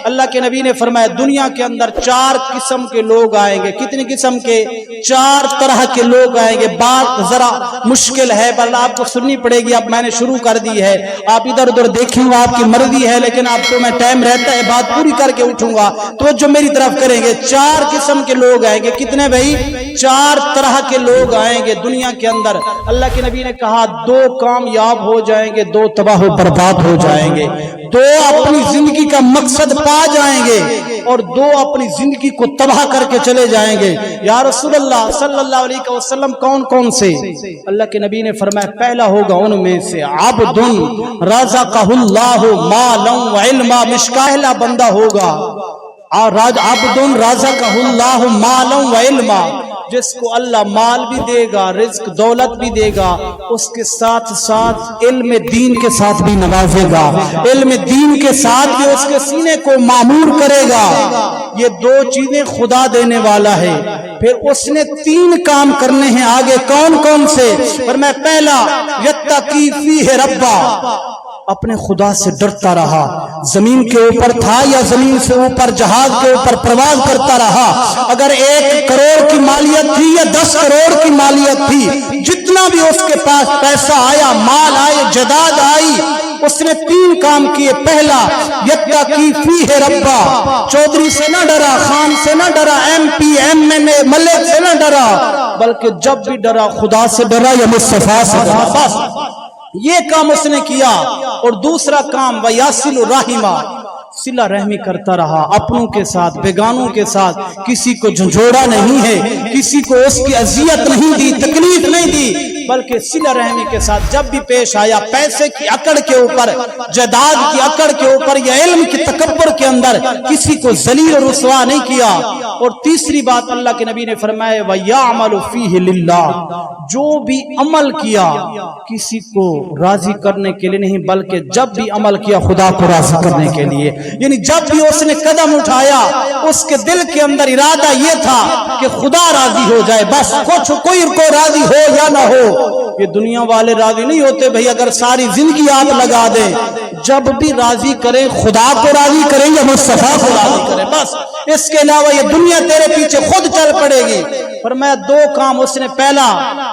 اللہ کے نبی نے فرمایا دنیا کے اندر 4 قسم کے لوگ آئیں گے. کتنی قسم کے؟ 4 طرح کے لوگ آئیں گے. بات ذرا مشکل ہے پر آپ کو سننی پڑے گی. اب میں نے شروع کر دی ہے, آپ ادھر ادھر دیکھیں گے, آپ کی مرضی ہے, لیکن آپ کو میں ٹائم رہتا ہے بات پوری کر کے اٹھوں گا. توجہ میری طرف کریں گے. 4 قسم کے لوگ آئیں گے. کتنے بھائی؟ 4 طرح کے لوگ آئیں گے دنیا کے اندر. اللہ کے نبی نے کہا 2 کامیاب ہو جائیں گے, 2 تباہ و برباد ہو جائیں گے. 2 اپنی زندگی کا مقصد پا جائیں گے اور 2 اپنی زندگی کو تباہ کر کے چلے جائیں گے. یا رسول اللہ صلی اللہ علیہ وسلم کون کون سے؟ اللہ کے نبی نے فرمایا پہلا ہوگا ان میں سے عبد رزقہ اللہ مالا وعلما. پہلا بندہ ہوگا عبد رزقہ اللہ مالا وعلما, جس کو اللہ مال بھی دے گا, رزق دولت بھی دے گا, اس کے ساتھ ساتھ علم دین کے ساتھ بھی نوازے گا, علم دین کے ساتھ بھی اس کے سینے کو معمور کرے گا. یہ 2 چیزیں خدا دینے والا ہے. پھر اس نے 3 کام کرنے ہیں آگے. کون کون سے؟ فرمایا پہلا یتقی فیہ ربا, اپنے خدا سے ڈرتا رہا. زمین کے اوپر تھا یا زمین سے اوپر جہاز کے اوپر پرواز کرتا رہا. اگر 1 کروڑ کی مالیت تھی یا 10 کروڑ کی مالیت تھی, جتنا بھی اس کے پاس پیسہ آیا, مال آئے, جداد آئی, اس نے 3 کام کیے. پہلا یتقی فیہ ربا, چودھری سے نہ ڈرا, خان سے نہ ڈرا, MP MNA ملک سے نہ ڈرا, بلکہ جب بھی ڈرا خدا سے ڈرا یا مصطفیٰ سے ڈرا. بس یہ کام اس نے کیا. اور دوسرا کام ویاسل الرحمہ, صلہ رحمی کرتا رہا اپنوں کے ساتھ, بیگانوں کے ساتھ. کسی کو جھنجھوڑا نہیں ہے, کسی کو اس کی اذیت نہیں دی, تکلیف نہیں دی, بلکہ صلہ رحمی کے ساتھ جب بھی پیش آیا, پیسے کی اکڑ کے اوپر, جائیداد کی اکڑ کے اوپر یا علم کی تکبر کے اندر کسی کو ذلیل و رسوا نہیں کیا. اور تیسری بات اللہ کے نبی نے فرمایا وَيَعْمَلُ فِيهِ لِلَّهِ, جو بھی عمل کیا کسی کو راضی کرنے کے لیے نہیں, بلکہ جب بھی عمل کیا خدا کو راضی کرنے کے لیے. یعنی جب بھی اس نے قدم اٹھایا اس کے دل کے اندر ارادہ یہ تھا کہ خدا راضی ہو جائے. بس کچھ کوئی کو راضی ہو یا نہ ہو, یہ دنیا والے راضی نہیں ہوتے بھئی. اگر ساری زندگی آپ لگا دیں, جب بھی راضی کریں خدا کو راضی کریں یا مصطفیٰ کو راضی کریں, بس اس کے علاوہ یہ دنیا تیرے پیچھے خود چل پڑے گی. فرمایا 2 کام اس نے. پہلا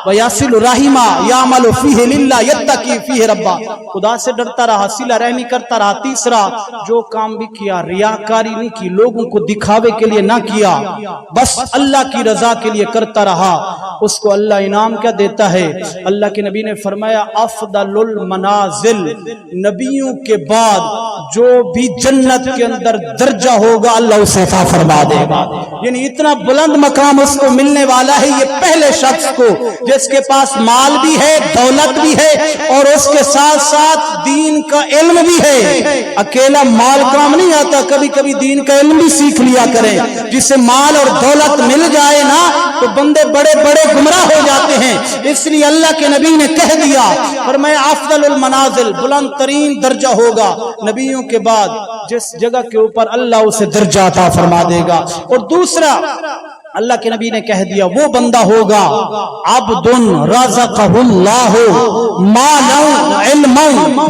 ویاسل الرحمہ یعمل فیہ للہ یتقی فیہ ربا, خدا سے ڈرتا رہا, صلہ رحمی کرتا رہا. تیسرا جو کام بھی کیا ریاکاری نہیں کی, لوگوں کو دکھاوے کے لیے نہ کیا, بس اللہ کی رضا کے لیے کرتا رہا. اس کو اللہ انعام کیا دیتا ہے؟ اللہ کے نبی نے فرمایا افضل المنازل, نبیوں کے بعد جو بھی جنت کے اندر درجہ ہوگا اللہ اسے عطا فرما دے گا. یعنی اتنا بلند مقام اس کو ملنے والا ہے, یہ پہلے شخص کو جس کے پاس مال بھی ہے, دولت بھی ہے, اور اس کے ساتھ ساتھ دین کا علم بھی ہے. اکیلا مال کام نہیں آتا, کبھی کبھی دین کا علم بھی سیکھ لیا کریں. جسے مال اور دولت مل جائے نا تو بندے بڑے بڑے گمراہ ہو جاتے ہیں. اس لیے اللہ کے نبی نے کہہ دیا, فرمایا افضل المنازل, بلند ترین درجہ ہوگا نبیوں کے بعد جس جگہ کے اوپر اللہ اسے درجہ عطا فرما دے گا. اور دوسرا اللہ کے نبی نے کہہ دیا وہ بندہ ہوگا عبد رزقہ اللہ مالا علما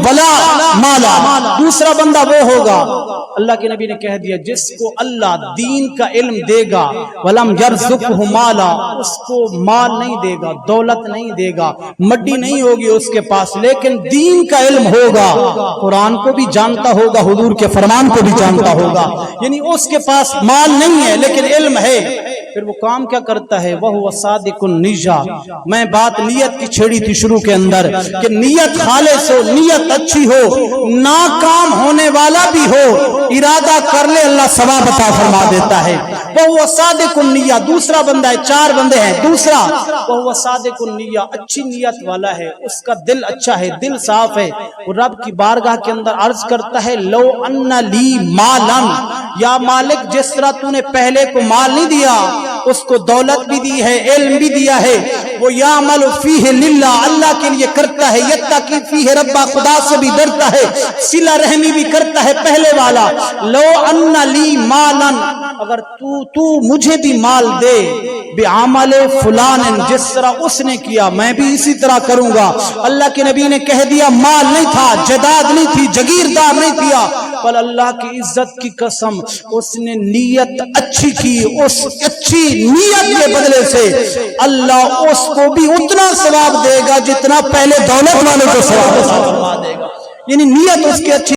ولا مالا. دوسرا بندہ وہ ہوگا, اللہ کے نبی نے کہہ دیا, جس کو اللہ دین کا علم دے گا, ولم یرزقہ مالا, اس کو مال نہیں دے گا, دولت نہیں دے گا, مڈی نہیں ہوگی اس کے پاس, لیکن دین کا علم ہوگا, قرآن کو بھی جانتا ہوگا, حضور کے فرمان کو بھی جانتا ہوگا. یعنی اس کے پاس مال نہیں ہے لیکن علم ہے. پھر وہ کام کیا کرتا ہے؟ وہ صادق النیہ. میں بات نیت کی چھیڑی تھی شروع کے اندر کہ نیت خالص ہو, نیت اچھی ہو, ناکام ہونے والا بھی ہو, ارادہ کر لے اللہ ثواب عطا فرما دیتا ہے. وہ صادق النیہ. دوسرا بندہ ہے, 4 بندے ہیں. دوسرا وہ صادق النیہ, اچھی نیت والا ہے, اس کا دل اچھا ہے, دل صاف ہے. وہ رب کی بارگاہ کے اندر عرض کرتا ہے لو ان لی مالا, یا مالک جس طرح تو نے پہلے کو مال نہیں دیا اس کو دولت بھی دی ہے, علم بھی دیا ہے, وہ یعمل فیہ للہ, اللہ کے لیے کرتا ہے, یتقی فیہ ربا, خدا سے بھی ڈرتا ہے, صلہ رحمی بھی کرتا ہے. پہلے والا لو ان لی مالا, اگر تو مجھے بھی مال دے, بعمل فلان, جس طرح اس نے کیا میں بھی اسی طرح کروں گا. اللہ کے نبی نے کہہ دیا مال نہیں تھا, جائیداد نہیں تھی, جگیردار نہیں تھا, پر اللہ کی عزت کی قسم اس نے نیت اچھی کی، اس اچھی نیت کے بدلے سے اللہ اس کو بھی اتنا ثواب دے گا جتنا پہلے دولت والے کو ثواب دے گا. یعنی نیت اس کی اچھی